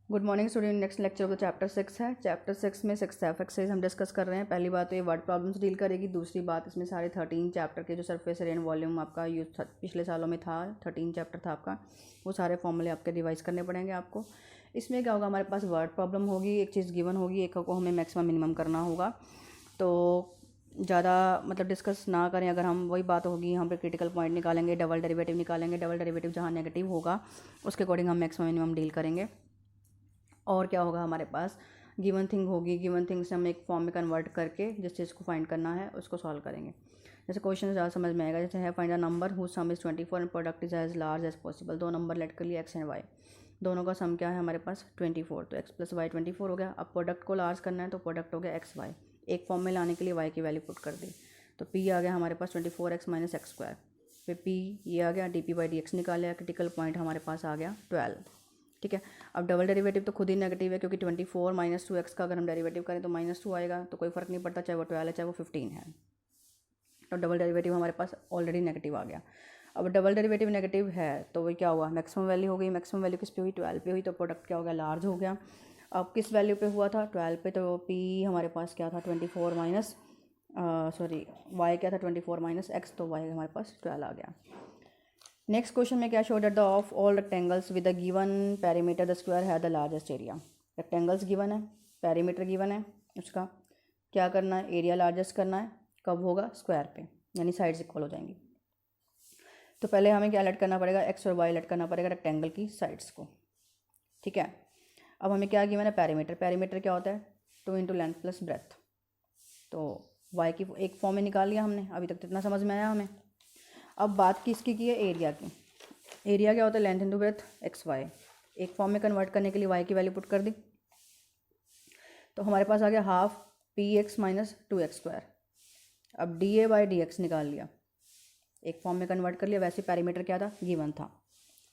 Good morning student. Next lecture of the chapter 6 है। Chapter 6 में 6 F exercise हम discuss कर रहे हैं। पहली बात तो ये वर्ड प्रॉब्लम्स डील करेगी। दूसरी बात इसमें सारे 13 चैप्टर के जो सरफेस एरिया एंड वॉल्यूम आपका यूज पिछले सालों में था, 13 चैप्टर था आपका, वो सारे फॉर्मूले आपके रिवाइज करने पड़ेंगे आपको। इसमें क्या होगा, हमारे पास वर्ड प्रॉब्लम होगी, एक चीज़ गिवन होगी, एक को हमें मैक्सिमम मिनिमम करना होगा। तो ज़्यादा मतलब डिस्कस ना करें, अगर हम वही बात होगी, यहाँ पे क्रिटिकल पॉइंट निकालेंगे, डबल डेरिवेटिव निकालेंगे। डबल डेरिवेटिव जहाँ नेगेटिव होगा उसके अकॉर्डिंग हम मैक्सिमम मिनिमम डील करेंगे। और क्या होगा, हमारे पास गिवन थिंग होगी, गिवन थिंग से हम एक फॉर्म में कन्वर्ट करके जिस चीज़ को फाइंड करना है उसको सॉल्व करेंगे। जैसे क्वेश्चन ज़्यादा समझ में आएगा। जैसे है find a number whose sum is 24 and product is as large as possible. दो नंबर लेट कर लिए एक्स एंड वाई, दोनों का सम क्या है हमारे पास 24, तो एक्स प्लस वाई 24 हो गया। अब प्रोडक्ट को लार्ज करना है तो प्रोडक्ट हो गया एक्स वाई। एक फॉर्म में लाने के लिए वाई की वैल्यू पुट कर दी, तो पी आ गया हमारे पास 24x माइनस एक्स स्क्वायर। फिर पी ये आ गया, D P by d x निकाल, क्रिटिकल पॉइंट हमारे पास आ गया 12। ठीक है। अब डबल डेरिवेटिव तो खुद ही नेगेटिव है, क्योंकि 24 माइनस 2x का अगर हम डेरिवेटिव करें तो -2 आएगा, तो कोई फ़र्क नहीं पड़ता चाहे वो 12 है चाहे वो 15 है। तो डबल डेरिवेटिव हमारे पास ऑलरेडी नेगेटिव आ गया। अब डबल डेरिवेटिव नेगेटिव है तो वो क्या हुआ, मैक्सिमम वैल्यू हो गई। मैक्सिमम वैल्यू किस पे हुई, 12 पे हुई, तो प्रोडक्ट क्या हो गया, लार्ज हो गया। अब किस वैल्यू पे हुआ था, 12 पे, तो पी हमारे पास क्या था 24 माइनस वाई क्या था 24 माइनस एक्स, तो वाई हमारे पास 12 आ गया। नेक्स्ट क्वेश्चन में क्या show that the of all rectangles with the given perimeter the square है the largest area. Rectangles given है, पेरीमीटर गिवन है, उसका क्या करना है, एरिया लार्जेस्ट करना है। कब होगा, स्क्वायर पे, यानी साइड्स इक्वल हो जाएंगी। तो पहले हमें क्या लेट करना पड़ेगा, एक्स और वाई लेट करना पड़ेगा रेक्टेंगल की साइड्स को। ठीक है। अब हमें क्या गिवन है, पेरीमीटर। पेरीमीटर क्या होता है, 2 इंटू लेंथ प्लस ब्रेथ। तो वाई की एक फॉर्म में निकाल लिया हमने, अभी तक इतना समझ में आया हमें। अब बात किसकी की है, एरिया की। एरिया क्या होता है, length into breadth x y. एक फॉर्म में कन्वर्ट करने के लिए वाई की वैल्यू पुट कर दी, तो हमारे पास आ गया half pi x minus 2x square. अब d A by d x निकाल लिया, एक फॉर्म में कन्वर्ट कर लिया। वैसे पैरामीटर क्या था, गिवन था।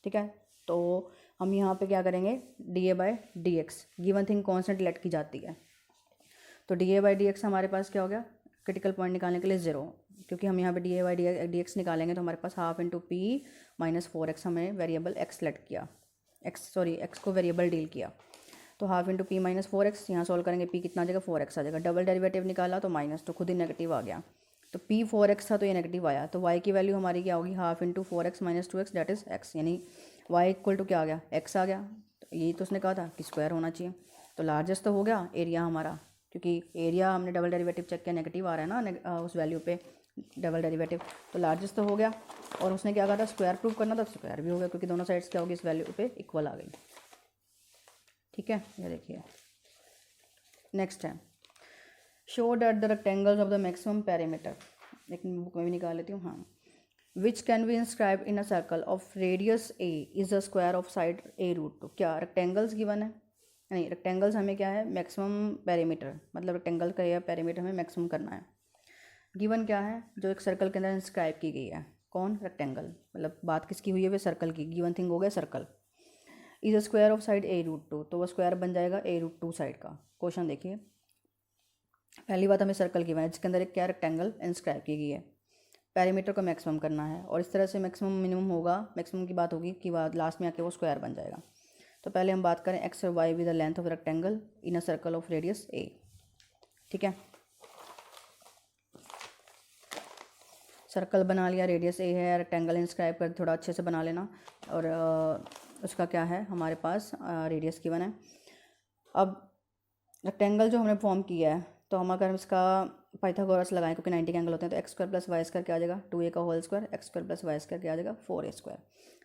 ठीक है। तो हम यहाँ पे क्या करेंगे, D A by d x, given thing constant late की जाती है। तो D A by d x हमारे पास क्या हो गया, क्रिटिकल पॉइंट निकालने के लिए 0, क्योंकि हम यहाँ पे d A by d x निकालेंगे तो हमारे पास half into pi minus 4x हमें वेरिएबल एक्स लेट किया, एक्स को वेरिएबल डील किया। तो half into pi minus 4x, यहाँ सॉल्व करेंगे पी कितना आ जाएगा 4x आ जाएगा। डबल डेरिवेटिव निकाला तो माइनस, तो खुद ही नेगेटिव आ गया। तो पी 4x था तो ये नेगेटिव आया, तो y की वैल्यू हमारी क्या होगी, half into 4x minus 2x that is x, यानी y इक्वल टू क्या आ गया, x आ गया। तो यही तो उसने कहा था कि स्क्वायर होना चाहिए। तो लार्जेस्ट तो हो गया एरिया हमारा, क्योंकि एरिया हमने डबल डेरिवेटिव चेक किया, नेगेटिव आ रहा है ना उस वैल्यू पे डबल डेरिवेटिव, तो लार्जेस्ट तो हो गया। और उसने क्या कहा था, स्क्वायर प्रूव करना था, स्क्वायर भी हो गया, क्योंकि दोनों साइड्स क्या होगी इस वैल्यू पे इक्वल आ गई। ठीक है, ये देखिए। नेक्स्ट है, show that the rectangles of the maximum perimeter, एक बुक में भी निकाल लेती हूँ। हाँ, which can be inscribe in a circle of radius a is the square of side a root two. क्या रेक्टेंगल्स गिवन है, नहीं रेक्टेंगल्स हमें क्या है, मैक्सिमम पेरीमीटर, मतलब रेक्टेंगल का या पेरीमीटर हमें मैक्सिमम करना है। गिवन क्या है, जो एक सर्कल के अंदर इंस्क्राइब की गई है, कौन, रेक्टेंगल, मतलब बात किसकी हुई है, वे सर्कल की। गिवन थिंग हो गया circle. Is a square of side a root two, तो वह स्क्वायर बन जाएगा ए रूट 2 साइड का। क्वेश्चन देखिए, पहली बात हमें सर्कल गिवन है जिसके अंदर एक क्या रेक्टेंगल इंस्क्राइब की गई है। पेरीमीटर को मैक्सिमम करना है, और इस तरह से मैक्सिमम मिनिमम होगा, मैक्सिमम की बात होगी कि बाद लास्ट में आके वो स्क्वायर बन जाएगा। तो पहले हम बात करें एक्स और y with the length of rectangle in a circle of radius a. ठीक है, सर्कल बना लिया, रेडियस ए है, रेक्टेंगल इंस्क्राइब कर थोड़ा अच्छे से बना लेना। और उसका क्या है हमारे पास, रेडियस गिवन है। अब रेक्टेंगल जो हमने फॉर्म किया है, तो हम अगर इसका पाइथागोरस लगाएं, क्योंकि 90 के एंगल होते हैं, तो x square plus y square क्या आ जाएगा, 2a का whole square, x square plus y square क्या आ जाएगा 4a स्क्वायर।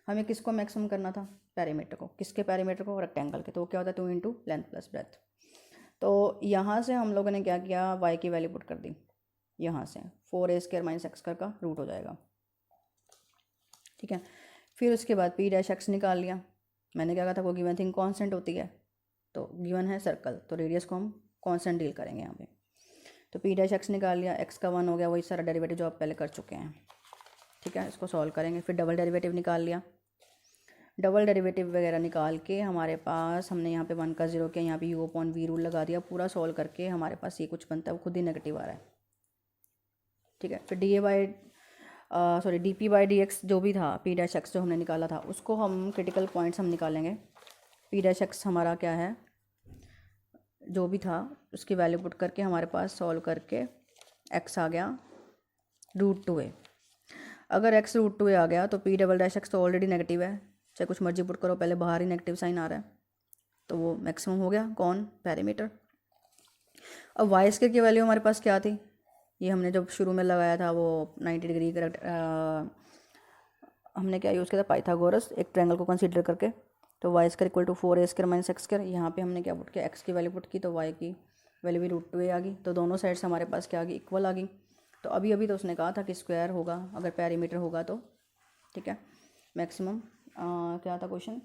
हमें किसको मैक्सिमम करना था, पेरीमीटर को। किसके पेरीमीटर को, रेक्टेंगल के। तो क्या होता है 2 इंटू लेंथ प्लस ब्रेथ। तो यहाँ से हम लोगों ने क्या किया, वाई की वैल्यू पुट कर दी, यहाँ से 4a square minus x square का रूट हो जाएगा। ठीक है। फिर उसके बाद पी डैश एक्स निकाल लिया। मैंने क्या कहा था, वो गिवन थिंग कांस्टेंट होती है, तो गिवन है सर्कल, तो रेडियस को हम कांस्टेंट डील करेंगे यहाँ पे। तो पी डैश एक्स निकाल लिया, एक्स का 1 हो गया, वही सारा डेरिवेटिव जो आप पहले कर चुके हैं। ठीक है, इसको सॉल्व करेंगे। फिर डबल डेरिवेटिव निकाल लिया। डबल डेरिवेटिव वगैरह निकाल के हमारे पास, हमने यहाँ पे 1 का 0 किया, यहाँ पे यू अपॉन वी रूल लगा दिया। पूरा सॉल्व करके हमारे पास ये कुछ बनता है, वो खुद ही नेगेटिव आ रहा है। ठीक है। फिर D P by d x जो भी था, पी डैश एक्स जो हमने निकाला था, उसको हम क्रिटिकल पॉइंट्स हम निकालेंगे। पी डैश एक्स हमारा क्या है, जो भी था उसकी वैल्यू पुट करके हमारे पास सॉल्व करके एक्स आ गया √2a। अगर एक्स √2a आ गया तो पी डबल डैश एक्स तो ऑलरेडी नेगेटिव है, चाहे कुछ मर्जी पुट करो, पहले बाहर ही नेगेटिव साइन आ रहा है, तो वो मैक्सिमम हो गया कौन, पैरामीटर। अब वाई स्क्वायर की वैल्यू हमारे पास क्या थी, ये हमने जब शुरू में लगाया था वो 90 डिग्री करेक्ट, हमने क्या यूज़ किया था, पाइथागोरस, एक ट्रायंगल को कंसीडर करके। तो y square equal to 4a² minus x square, यहाँ पे हमने क्या पुट किया, एक्स की वैल्यू पुट की तो वाई की वैल्यू भी √2a आ गई, तो दोनों साइड से हमारे पास क्या आ गई, इक्वल आ गई। तो अभी अभी तो उसने कहा था कि स्क्वायर होगा अगर पैरीमीटर होगा तो, ठीक है। मैक्सिमम क्या था question,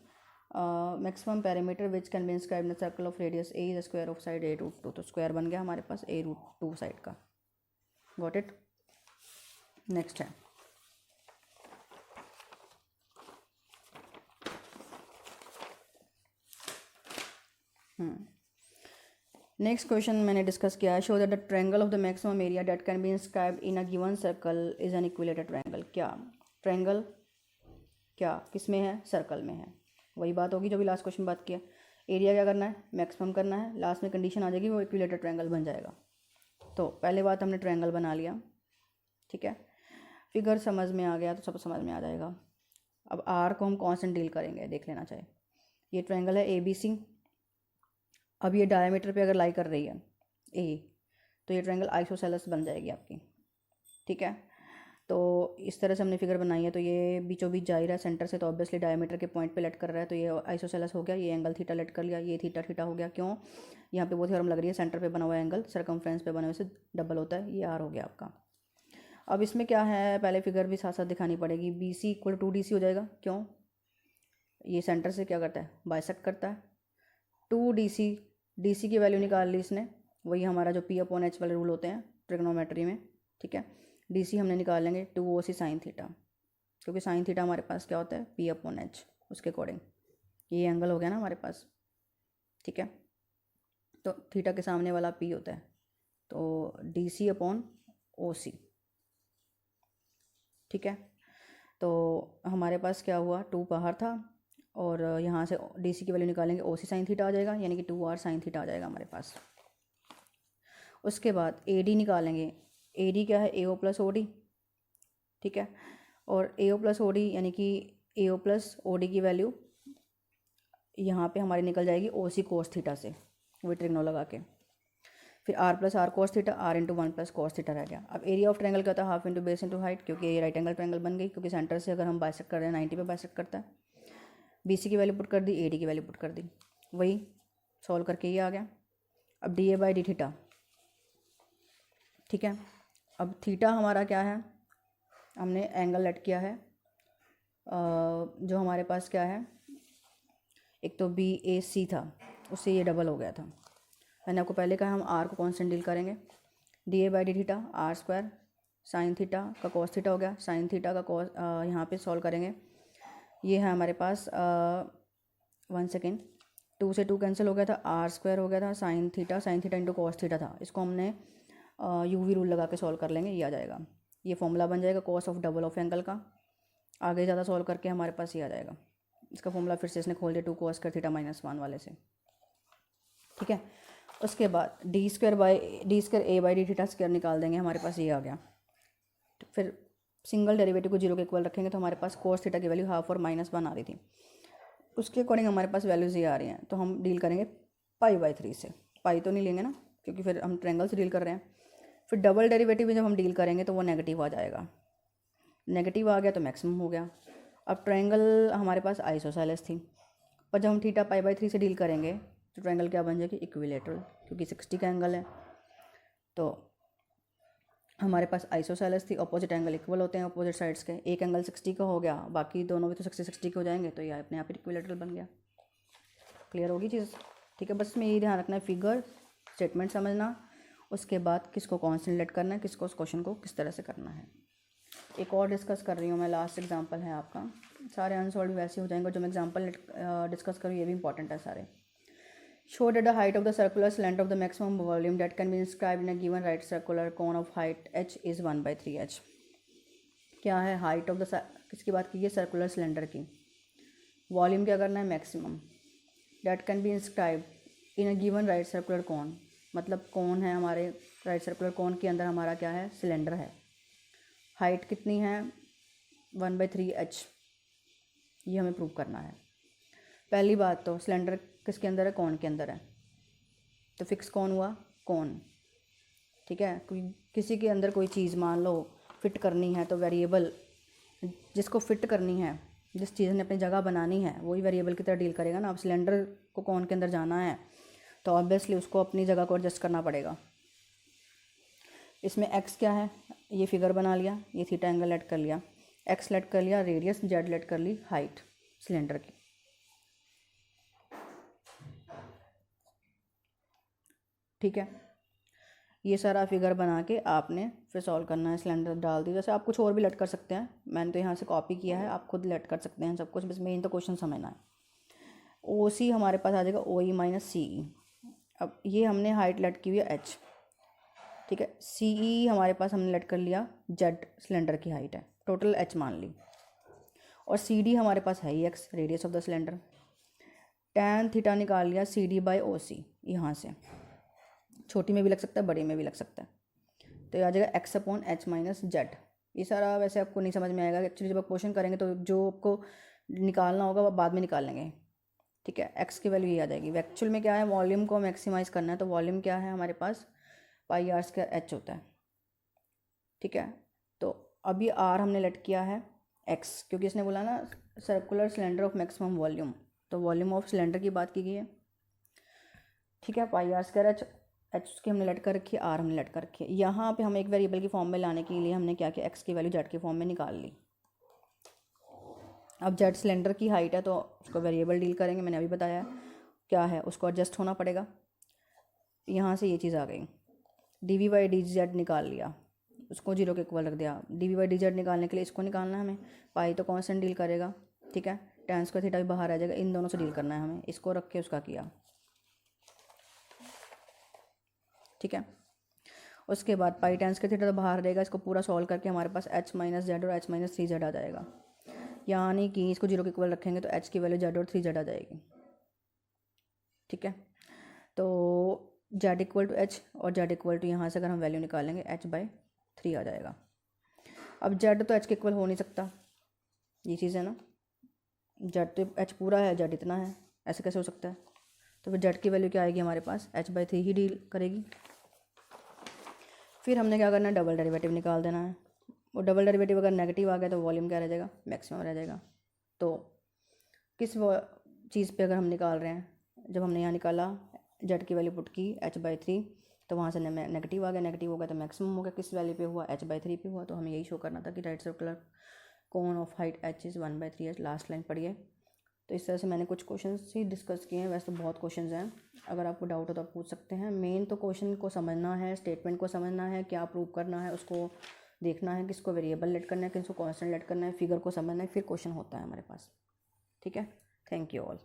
maximum parameter which can B inscribed in the circle of radius a is square of side a√2, तो स्क्वायर बन गया हमारे पास a√2 साइड का। Got it. नेक्स्ट है नेक्स्ट क्वेश्चन मैंने डिस्कस किया है, show that the triangle of the maximum area that can be inscribed in a given circle is an equilateral triangle. क्या ट्रायंगल क्या किस में है, सर्कल में है, वही बात होगी जो भी लास्ट क्वेश्चन बात किया। एरिया क्या करना है, मैक्सिमम करना है, लास्ट में कंडीशन आ जाएगी वो इक्विलेटरल ट्रायंगल बन जाएगा। तो पहले बात हमने ट्रायंगल बना लिया, ठीक है, फिगर समझ में आ गया तो सब समझ में आ जाएगा। अब आर को हम कौन से डील करेंगे देख लेना चाहिए। ये ट्रायंगल है ABC, अब ये डायमीटर पे अगर लाई कर रही है ए, तो ये ट्रायंगल आइसोसेलेस बन जाएगी आपकी, ठीक है। तो इस तरह से हमने फिगर बनाई है, तो ये बीचों बीच जा ही रहा है सेंटर से, तो ऑब्वियसली डायमीटर के पॉइंट पे लेट कर रहा है, तो ये आइसोसेलेस हो गया। ये एंगल थीटा लेट कर लिया, ये थीटा थीटा हो गया, क्यों, यहाँ पे वो थ्योरम लग रही है, सेंटर पे बना हुआ एंगल सर्कमफ्रेंस पे बने हुए से डबल होता है, ये आर हो गया आपका। अब इसमें क्या है, पहले फिगर भी साथ साथ दिखानी पड़ेगी। BC इक्वल 2DC हो जाएगा, क्यों, ये सेंटर से क्या करता है, बाइसेक्ट करता है। 2DC, DC की वैल्यू निकाल ली इसने, वही हमारा जो P/H वाले रूल होते हैं ट्रिग्नोमेट्री में, ठीक है। DC हमने निकाल लेंगे 2OC साइन थीटा, क्योंकि साइन थीटा हमारे पास क्या होता है, P/H, उसके अकॉर्डिंग ये एंगल हो गया ना हमारे पास, ठीक है। तो थीटा के सामने वाला P होता है, तो DC/OC, ठीक है। तो हमारे पास क्या हुआ, 2 बाहर था और यहाँ से DC की वैल्यू निकालेंगे, OC साइन थीटा आ जाएगा, यानी कि 2R साइन थीटा आ जाएगा हमारे पास। उसके बाद AD निकालेंगे, AD क्या है, AO प्लस OD, ठीक है। और AO प्लस OD यानी कि AO प्लस OD की वैल्यू यहाँ पे हमारी निकल जाएगी OC कोस थीटा से, वही ट्रिग्नो लगा के। फिर R plus R cos theta, R into 1 plus cos theta रह गया। अब एरिया ऑफ ट्रायंगल क्या होता है, half into base into height, क्योंकि ये राइट एंगल ट्रायंगल बन गई, क्योंकि सेंटर से अगर हम बाइसेक्ट कर रहे हैं 90 पे बाइसेक्ट करता है। BC की वैल्यू पुट कर दी, AD की वैल्यू पुट कर दी, वही सॉल्व करके ये आ गया। अब DA/D थीटा, ठीक है। अब थीटा हमारा क्या है, हमने एंगल लेट किया है, जो हमारे पास क्या है, एक तो BAC था, उससे ये डबल हो गया था। मैंने आपको पहले कहा हम R को कॉन्स्टेंट डील करेंगे, DA/D theta R² sine theta का कॉस थीटा हो गया, साइन थीटा का कॉस यहाँ पे सॉल्व करेंगे, ये है हमारे पास 1 सेकेंड, 2 से 2 कैंसिल हो गया था, R² हो गया था, sine theta into cos theta था, इसको हमने UV रूल लगा के सॉल्व कर लेंगे, ये आ जाएगा, ये फॉर्मूला बन जाएगा cos of double of angle का। आगे ज़्यादा सॉल्व करके हमारे पास ये आ जाएगा, इसका फॉर्मूला फिर से इसने खोल दिया 2 cos स्क्वायर थीटा -1 वाले से, ठीक है। उसके बाद D² A/D थीटा स्क्वायर निकाल देंगे, हमारे पास ये आ गया। तो फिर सिंगल डेरिवेटिव को 0 के इक्वल रखेंगे, तो हमारे पास कोस थीटा की वैल्यू हाफ और -1 आ रही थी, उसके अकॉर्डिंग हमारे पास वैल्यूज़ ये आ रही हैं, तो हम डील करेंगे π/3 से। पाई तो नहीं लेंगे ना, क्योंकि फिर हम ट्रायंगल से डील कर रहे हैं। फिर डबल डेरिवेटिव में जब हम डील करेंगे तो वो नेगेटिव आ जाएगा, नेगेटिव आ गया तो मैक्सिमम हो गया। अब ट्रायंगल हमारे पास आइसोसेलेस थी, पर जब हम थीटा π/3 से डील करेंगे तो ट्रायंगल क्या बन जाएगी, इक्विलेटरल, क्योंकि 60 का एंगल है। तो हमारे पास आइसोसेलेस थी, अपोजिट एंगल इक्वल होते हैं अपोजिट साइड्स के, एक एंगल 60 का हो गया, बाकी दोनों भी तो 60 के हो जाएंगे, तो ये अपने आप इक्विलेटरल बन गया। क्लियर होगी चीज़, ठीक है। बस इसमें यही ध्यान रखना है, फिगर स्टेटमेंट समझना, उसके बाद किसको कॉन्स्टेंट लेट करना है, किसको उस क्वेश्चन को किस तरह से करना है। एक और डिस्कस कर रही हूँ मैं, लास्ट एग्जांपल है आपका, सारे आंसर भी वैसे हो जाएंगे, जो मैं एग्जांपल डिस्कस करूँ ये भी इंपॉर्टेंट है सारे। Show that the height of the circular slant of the maximum volume that can be inscribed in a given right circular cone of height h is 1/3h। क्या है, हाइट ऑफ द, किसकी बात की है, circular cylinder की। Volume क्या करना है, maximum, that can be inscribe in a given right circular cone, मतलब कौन है हमारे राइट सर्कुलर कोन के अंदर हमारा क्या है, सिलेंडर है। हाइट कितनी है, 1/3h, ये हमें प्रूव करना है। पहली बात तो सिलेंडर किसके अंदर है, कौन के अंदर है, तो फिक्स कौन हुआ, कौन, ठीक है। कोई किसी के अंदर कोई चीज़ मान लो फिट करनी है, तो वेरिएबल जिसको फिट करनी है, जिस चीज़ ने अपनी जगह बनानी है, वही वेरिएबल की तरह डील करेगा ना। अब सिलेंडर को कौन के अंदर जाना है, तो ऑब्वियसली उसको अपनी जगह को एडजस्ट करना पड़ेगा। इसमें एक्स क्या है, ये फिगर बना लिया, ये थीटा एंगल लेट कर लिया, एक्स लेट कर लिया, रेडियस जेड लेट कर ली, हाइट सिलेंडर की, ठीक है। ये सारा फिगर बना के आपने फिर सॉल्व करना है, सिलेंडर डाल दी। वैसे आप कुछ और भी लेट कर सकते हैं, मैंने तो यहाँ से कॉपी किया है, आप खुद लेट कर सकते हैं सब कुछ, बस मेन तो क्वेश्चन समझना है। ओ सी हमारे पास आ जाएगा ओ ई माइनस सी ई। अब ये हमने हाइट लेट की हुई है एच, ठीक है। सी ई हमारे पास हमने लेट कर लिया जेड, सिलेंडर की हाइट है, टोटल एच मान ली। और सी डी हमारे पास है ही x, radius of the cylinder. Tan theta निकाल लिया सी डी बाई ओ सी, यहाँ से छोटी में भी लग सकता है, बड़ी में भी लग सकता है, तो ये आ जाएगा x upon H minus Z. ये सारा वैसे आपको नहीं समझ में आएगा, एक्चुअली जब आप क्वेश्चन करेंगे तो जो आपको निकालना होगा वो बाद में निकाल लेंगे, ठीक है। एक्स की वैल्यू ये आ जाएगी। एक्चुअल में क्या है, वॉल्यूम को मैक्सिमाइज़ करना है, तो वॉल्यूम क्या है हमारे पास, पाई आर स्क्वायर एच होता है, ठीक है। तो अब ये आर हमने लेट किया है एक्स, क्योंकि इसने बोला ना circular cylinder of maximum volume, तो वॉल्यूम ऑफ सिलेंडर की बात की गई है, ठीक है। पाई आर स्क्वायर एच, एच उसकी हमने लेट कर रखी है, आर हमने लेट कर रखी है। यहाँ पे हम एक वेरिएबल की फॉर्म में लाने के लिए हमने क्या किया, एक्स की वैल्यू जेड की फॉर्म में निकाल ली। अब जेड सिलेंडर की हाइट है, तो उसको वेरिएबल डील करेंगे, मैंने अभी बताया क्या है, उसको एडजस्ट होना पड़ेगा। यहाँ से ये चीज़ आ गई, d v by d z निकाल लिया, उसको जीरो के इक्वल रख दिया। D v by d z निकालने के लिए इसको निकालना है हमें, पाई तो कांस्टेंट डील करेगा, ठीक है। tan स्क्वायर थीटा भी बाहर आ जाएगा, इन दोनों से डील करना है हमें, इसको रख के उसका किया, ठीक है। उसके बाद पाई tan स्क्वायर थीटा तो बाहर रहेगा, इसको पूरा सॉल्व करके हमारे पास h माइनस जेड और h माइनस 3z आ जाएगा, यानी कि इसको जीरो के इक्वल रखेंगे तो h की वैल्यू z और 3z आ जाएगी, ठीक है। तो z इक्वल टू एच और z इक्वल टू यहाँ से अगर हम वैल्यू निकालेंगे h/3 आ जाएगा। अब z तो h के इक्वल हो नहीं सकता, ये चीज़ है ना, z तो h पूरा है, z इतना है, ऐसे कैसे हो सकता है। तो फिर z की वैल्यू क्या आएगी हमारे पास, h/3 ही डील करेगी। फिर हमने क्या करना है, डबल डेरिवेटिव निकाल देना है। वो डबल डेरिवेटिव अगर नेगेटिव आ गया तो वॉल्यूम क्या रह जाएगा, मैक्सिमम रह जाएगा। तो किस चीज़ पे अगर हम निकाल रहे हैं, जब हमने यहाँ निकाला जेड की वैल्यू पुट की h/3, तो वहाँ से नेगेटिव आ गया, नेगेटिव हो गया तो मैक्सिमम हो गया, किस वैल्यू पे हुआ, h/3 पे हुआ। तो हमें यही शो करना था कि right circular cone of height h is 1/3h। Last line पढ़िए। तो इस तरह से मैंने कुछ क्वेश्चंस ही डिस्कस किए हैं, वैसे तो बहुत क्वेश्चंस हैं, अगर आपको डाउट हो तो आप पूछ सकते हैं। मेन तो क्वेश्चन को समझना है, स्टेटमेंट को समझना है, क्या प्रूव करना है उसको देखना है, किसको वेरिएबल लेट करना है, किसको कांस्टेंट लेट करना है, फिगर को समझना है, फिर क्वेश्चन होता है हमारे पास, ठीक है। Thank you all.